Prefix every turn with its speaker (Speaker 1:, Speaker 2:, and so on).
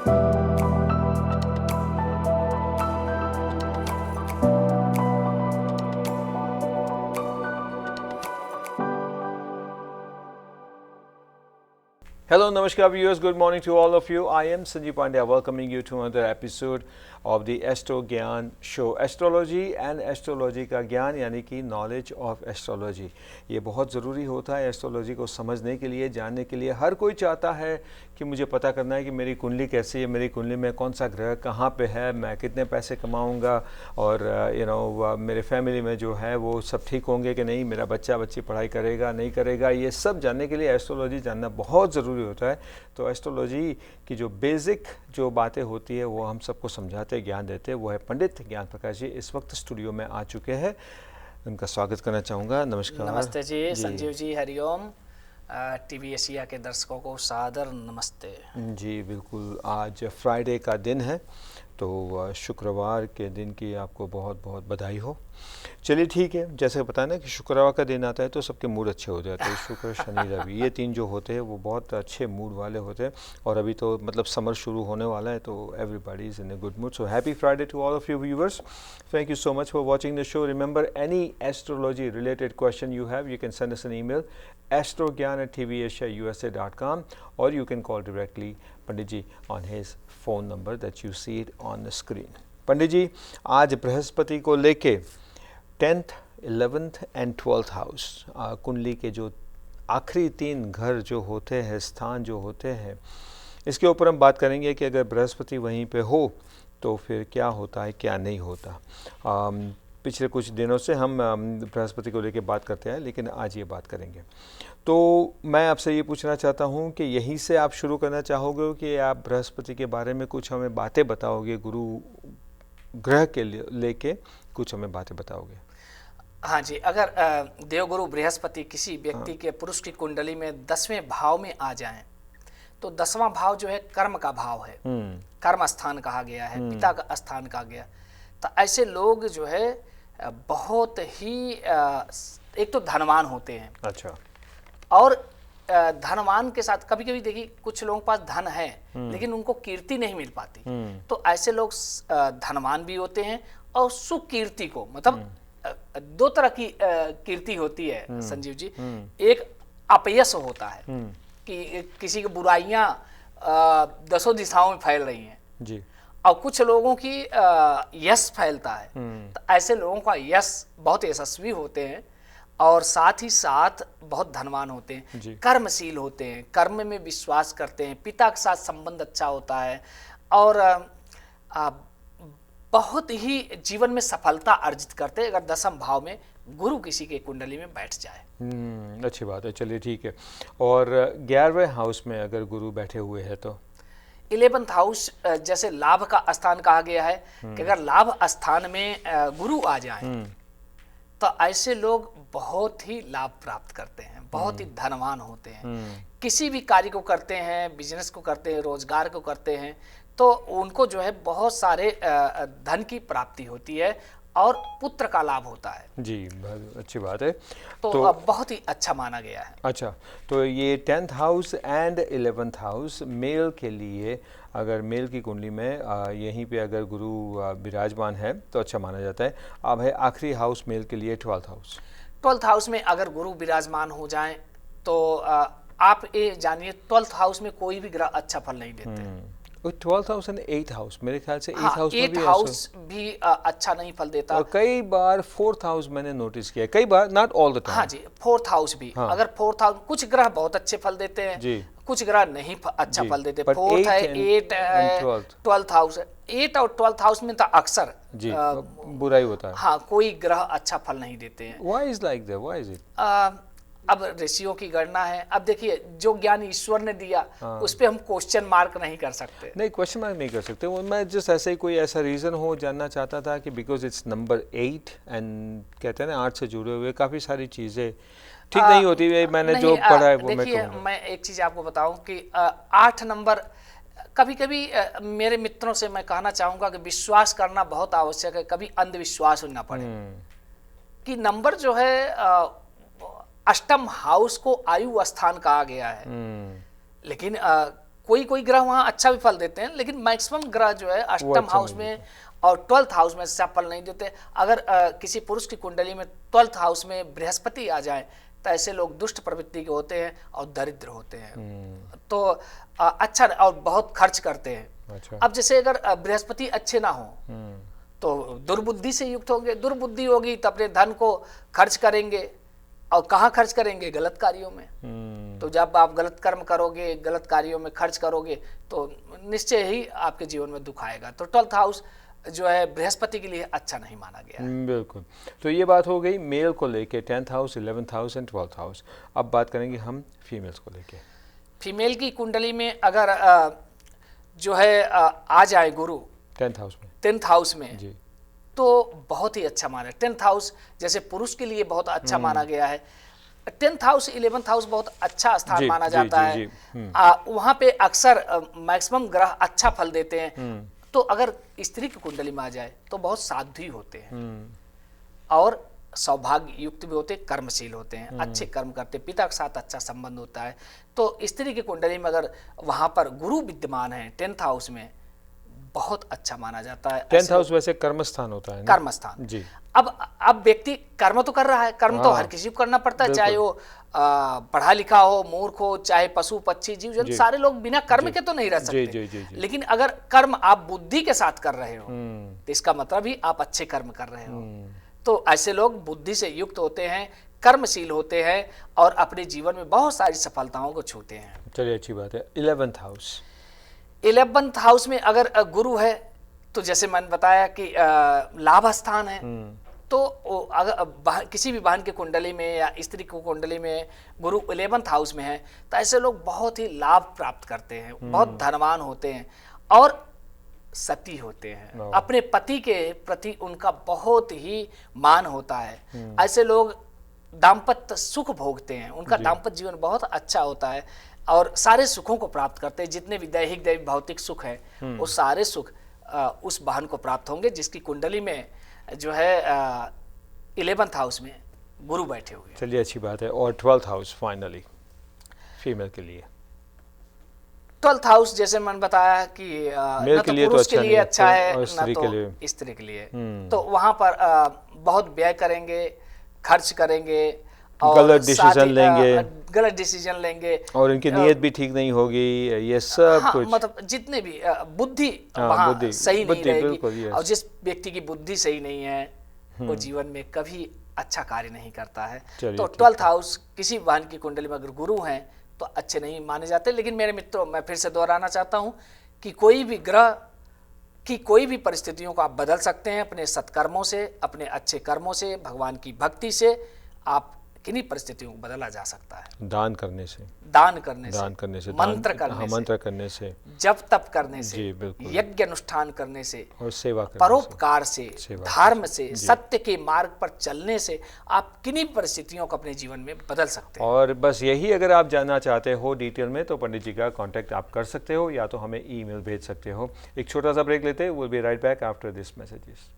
Speaker 1: Hello, Namaskar viewers. Good morning to all of you. I am Sanjeev Pandya welcoming you to another episode of the Astro Gyan Show. Astrology and astrology का ज्ञान यानी कि knowledge of astrology, ये बहुत ज़रूरी होता है astrology को समझने के लिए, जानने के लिए। हर कोई चाहता है कि मुझे पता करना है कि मेरी कुंडली कैसी है, मेरी कुंडली में कौन सा ग्रह कहाँ पे है, मैं कितने पैसे कमाऊँगा और मेरे फैमिली में जो है वो सब ठीक होंगे कि नहीं, मेरा बच्चा बच्ची पढ़ाई करेगा नहीं करेगा, ये सब जानने के लिए एस्ट्रोलॉजी जानना बहुत ज़रूरी होता है। तो एस्ट्रोलॉजी की जो बेसिक जो बातें होती है वो हम सबको समझाते, ज्ञान देते, वो है पंडित ज्ञान प्रकाश जी। इस वक्त स्टूडियो में आ चुके हैं, उनका स्वागत करना चाहूँगा। नमस्कार।
Speaker 2: नमस्ते जी, संजीव जी, हरिओम। टीवी एशिया के दर्शकों को सादर नमस्ते
Speaker 1: जी। बिल्कुल, आज फ्राइडे का दिन है, तो शुक्रवार के दिन की आपको बहुत बहुत बधाई हो। चलिए ठीक है, जैसे पता है ना कि शुक्रवार का दिन आता है तो सबके मूड अच्छे हो जाते हैं। शुक्र शनि रवि ये तीन जो होते हैं वो बहुत अच्छे मूड वाले होते हैं, और अभी तो मतलब समर शुरू होने वाला है, तो everybody is in a good mood. So happy Friday to all of you viewers. Thank you so much for watching the show. Remember, any astrology related question you have, you can send us an email astrogyan@tvasiausa.com, or you can call directly Pandit ji on his phone number that you see it on the screen. पंडित जी, आज बृहस्पति को लेके 10th, 11th and 12th house, कुंडली के जो आखिरी तीन घर जो होते हैं, स्थान जो होते हैं, इसके ऊपर हम बात करेंगे कि अगर बृहस्पति वहीं पे हो तो फिर क्या होता है, क्या नहीं होता। पिछले कुछ दिनों से हम बृहस्पति को लेके बात करते हैं, लेकिन आज ये बात करेंगे। तो मैं आपसे ये पूछना चाहता हूँ कि यहीं से आप शुरू करना चाहोगे कि आप बृहस्पति के बारे में कुछ हमें बातें बताओगे, गुरु ग्रह के लेके कुछ हमें बातें बताओगे?
Speaker 2: हाँ जी, अगर देवगुरु बृहस्पति किसी व्यक्ति के पुरुष की कुंडली में 10वें भाव में आ जाएं, तो 10वां भाव जो है कर्म का भाव है, कर्म स्थान कहा गया है, पिता का स्थान कहा गया। तो ऐसे लोग जो है बहुत ही एक तो धनवान होते हैं।
Speaker 1: अच्छा।
Speaker 2: और धनवान के साथ कभी कभी देखिए कुछ लोगों के पास धन है लेकिन उनको कीर्ति नहीं मिल पाती, तो ऐसे लोग धनवान भी होते हैं और सुकीर्ति को, मतलब दो तरह की कीर्ति होती है संजीव जी। एक अपयश होता है कि किसी की बुराइयां दसों दिशाओं में फैल रही हैं
Speaker 1: जी,
Speaker 2: और कुछ लोगों की यश फैलता है। तो ऐसे लोगों का यश बहुत यशस्वी होते हैं और साथ ही साथ बहुत धनवान होते हैं, कर्मशील होते हैं, कर्म में विश्वास करते हैं, पिता के साथ संबंध अच्छा होता है और बहुत ही जीवन में सफलता अर्जित करते हैं अगर 10वें भाव में गुरु किसी के कुंडली में बैठ जाए।
Speaker 1: अच्छी बात है। चलिए ठीक है। और 11वें हाउस में अगर गुरु बैठे हुए हैं तो
Speaker 2: 11th हाउस जैसे लाभ का स्थान कहा गया है कि अगर लाभ स्थान में गुरु आ जाए तो ऐसे लोग बहुत ही लाभ प्राप्त करते हैं, बहुत ही धनवान होते हैं। किसी भी कार्य को करते हैं, बिजनेस को करते हैं, रोजगार को करते हैं, तो उनको जो है बहुत सारे धन की प्राप्ति होती है और पुत्र का लाभ होता है।
Speaker 1: जी, अच्छी बात है।
Speaker 2: तो बहुत ही अच्छा माना गया है।
Speaker 1: अच्छा, तो ये 10th house and 11th house mail के लिए, अगर मेल की कुंडली में यहीं पे अगर गुरु विराजमान है तो अच्छा माना जाता है। अब है आखिरी हाउस मेल के लिए 12th हाउस।
Speaker 2: 12th हाउस में अगर गुरु विराजमान हो जाएं तो आप ये जानिए 12th हाउस में कोई भी ग्रह अच्छा फल नहीं देते।
Speaker 1: 12th house and 8th house, मेरे ख्याल से 8th हाउस में भी
Speaker 2: अच्छा नहीं फल देता।
Speaker 1: और कई बार 4th हाउस मैंने नोटिस किया, कई बार, नॉट ऑल द टाइम।
Speaker 2: हाँ जी, 4th हाउस भी, अगर 4th हाउस, कुछ ग्रह बहुत अच्छे फल देते हैं जी, कुछ ग्रह नहीं अच्छा फल देते। 4th है, 8 है, 12th हाउस है। 8 और 12th हाउस में तो अक्सर
Speaker 1: जी बुराई होता है।
Speaker 2: हाँ, कोई ग्रह अच्छा फल नहीं देते हैं।
Speaker 1: Why is like that? Why is it?
Speaker 2: अब ऋषियों की गणना है। अब देखिए, जो ज्ञान ईश्वर ने दिया उस पे हम क्वेश्चन मार्क नहीं कर सकते।
Speaker 1: नहीं, क्वेश्चन मार्क नहीं कर सकते। वो मैं जस्ट ऐसे ही कोई ऐसा रीज़न हो जानना चाहता था कि बिकॉज इट्स नंबर 8 एंड कहते हैं ना 8 से जुड़े हुए काफ़ी सारी चीज़ें ठीक नहीं होती है। मैंने जो पढ़ा है वो मैं कहूँगा।
Speaker 2: मैं एक चीज़ आपको बताऊँ कि 8 नंबर कभी कभी मेरे मित्रों से मैं कहना चाहूँगा कि विश्वास करना बहुत आवश्यक है, कभी अंधविश्वास ना पड़े। कि नंबर जो है अष्टम हाउस को आयु स्थान कहा गया है, लेकिन कोई कोई ग्रह वहाँ अच्छा भी फल देते हैं, लेकिन मैक्सिमम ग्रह जो है अष्टम
Speaker 1: अच्छा
Speaker 2: हाउस
Speaker 1: नहीं
Speaker 2: में और 12th हाउस में अच्छा फल नहीं देते। अगर किसी पुरुष की कुंडली में 12th हाउस में बृहस्पति आ जाए तो ऐसे लोग दुष्ट प्रवृत्ति के होते हैं और दरिद्र होते हैं। तो अच्छा और बहुत खर्च करते हैं।
Speaker 1: अच्छा।
Speaker 2: अब जैसे अगर बृहस्पति अच्छे ना हो तो दुर्बुद्धि से युक्त होंगे, दुर्बुद्धि होगी तो अपने धन को खर्च करेंगे, और कहाँ खर्च करेंगे? गलत कार्यों में। तो जब आप गलत कर्म करोगे, गलत कार्यों में खर्च करोगे तो निश्चय ही आपके जीवन में दुख आएगा। तो 12th हाउस जो है बृहस्पति के लिए अच्छा नहीं माना गया है।
Speaker 1: बिल्कुल। तो ये बात हो गई मेल को लेके, 10th house, 11th house and 12th house. अब बात करेंगे हम फीमेल्स को लेके।
Speaker 2: फीमेल की कुंडली में अगर जो है आ जाए गुरु
Speaker 1: 10th हाउस में,
Speaker 2: 10th हाउस में
Speaker 1: जी,
Speaker 2: तो बहुत ही अच्छा माना है। 10th हाउस जैसे पुरुष के लिए बहुत अच्छा माना गया है। 10th हाउस 11th हाउस बहुत अच्छा स्थान
Speaker 1: जी,
Speaker 2: माना
Speaker 1: जी,
Speaker 2: जाता
Speaker 1: जी,
Speaker 2: है। वहाँ पे अक्सर मैक्सिमम ग्रह अच्छा फल देते हैं। तो अगर स्त्री की कुंडली में आ जाए तो बहुत साध्वी होते हैं और सौभाग्य युक्त भी होते हैं, कर्मशील होते हैं, अच्छे कर्म करते हैं, पिता के साथ अच्छा संबंध होता है। तो स्त्री की कुंडली में अगर वहाँ पर गुरु विद्यमान है 10th हाउस में, बहुत अच्छा माना जाता है।
Speaker 1: 10th हाउस वैसे कर्म स्थान होता है ना?
Speaker 2: कर्म स्थान।
Speaker 1: जी।
Speaker 2: अब व्यक्ति कर्म तो कर रहा है, कर्म तो हर किसी को करना पड़ता है, चाहे वो पढ़ा लिखा हो, मूर्ख हो, चाहे पशु पक्षी जीव जंतु, सारे लोग बिना कर्म के तो नहीं रह सकते।
Speaker 1: जी, जी, जी।
Speaker 2: लेकिन अगर कर्म आप बुद्धि के साथ कर रहे हो तो इसका मतलब ही आप अच्छे कर्म कर रहे हो। तो ऐसे लोग बुद्धि से युक्त होते हैं, कर्मशील होते हैं और अपने जीवन में बहुत सारी सफलताओं को छूते हैं।
Speaker 1: चलिए, अच्छी बात है। 11th हाउस,
Speaker 2: 11th हाउस में अगर गुरु है तो जैसे मैंने बताया कि लाभ स्थान है। तो अगर किसी भी बहन की कुंडली में या स्त्री की कुंडली में गुरु 11th हाउस में है तो ऐसे लोग बहुत ही लाभ प्राप्त करते हैं, बहुत धनवान होते हैं और सती होते हैं। अपने पति के प्रति उनका बहुत ही मान होता है। ऐसे लोग दाम्पत्य सुख भोगते हैं, उनका दाम्पत्य जीवन बहुत अच्छा होता है और सारे सुखों को प्राप्त करते हैं। जितने भी दैहिक दैविक भौतिक सुख है वो सारे सुख उस बहन को प्राप्त होंगे जिसकी कुंडली में जो है 11th हाउस में गुरु बैठे हुए।
Speaker 1: चलिए, अच्छी बात है। और 12th हाउस फाइनली फीमेल के लिए।
Speaker 2: 12th हाउस जैसे मैंने बताया कि
Speaker 1: मेल
Speaker 2: न
Speaker 1: के
Speaker 2: तो
Speaker 1: लिए तो
Speaker 2: पुरुष
Speaker 1: अच्छा
Speaker 2: के लिए
Speaker 1: नहीं है,
Speaker 2: अच्छा है
Speaker 1: और
Speaker 2: न
Speaker 1: स्त्री
Speaker 2: तो
Speaker 1: के लिए।
Speaker 2: स्त्री के लिए। तो वहां पर बहुत व्यय करेंगे, खर्च करेंगे और
Speaker 1: गलत डिसीजन लेंगे,
Speaker 2: गलत डिसीजन लेंगे
Speaker 1: और इनकी नीयत भी ठीक नहीं होगी, ये सब
Speaker 2: हाँ,
Speaker 1: कुछ।
Speaker 2: मतलब जितने भी बुद्धि
Speaker 1: हाँ,
Speaker 2: वहाँ
Speaker 1: बुद्धि,
Speaker 2: सही नहीं
Speaker 1: बुद्धि,
Speaker 2: रहेगी।
Speaker 1: बिल्कुल, yes।
Speaker 2: और जिस व्यक्ति की बुद्धि सही नहीं है वो जीवन में कभी अच्छा कार्य नहीं करता है।
Speaker 1: चलिए,
Speaker 2: तो
Speaker 1: ठीक
Speaker 2: 12th हाउस किसी बहन की कुंडली में अगर गुरु हैं तो अच्छे नहीं माने जाते। लेकिन मेरे मित्रों, मैं फिर से दोहराना चाहता हूँ कि कोई भी ग्रह की कोई भी परिस्थितियों को आप बदल सकते हैं अपने सत्कर्मों से, अपने अच्छे कर्मों से, भगवान की भक्ति से। आप किन्हीं परिस्थितियों को बदला जा सकता है।
Speaker 1: दान करने से,
Speaker 2: दान करने से,
Speaker 1: मंत्र
Speaker 2: मंत्र
Speaker 1: करने से,
Speaker 2: जप तप करने से,
Speaker 1: जी, बिल्कुल।
Speaker 2: यज्ञ अनुष्ठान करने से,
Speaker 1: और सेवा करने
Speaker 2: परोपकार से,
Speaker 1: सेवा
Speaker 2: धर्म से, सत्य के मार्ग पर चलने से आप किन्हीं परिस्थितियों को अपने जीवन में बदल सकते हैं।
Speaker 1: और बस यही, अगर आप जानना चाहते हो डिटेल में तो पंडित जी का कांटेक्ट आप कर सकते हो या तो हमें ईमेल भेज सकते हो। एक छोटा सा ब्रेक लेते हैं। Will be right back after this messages.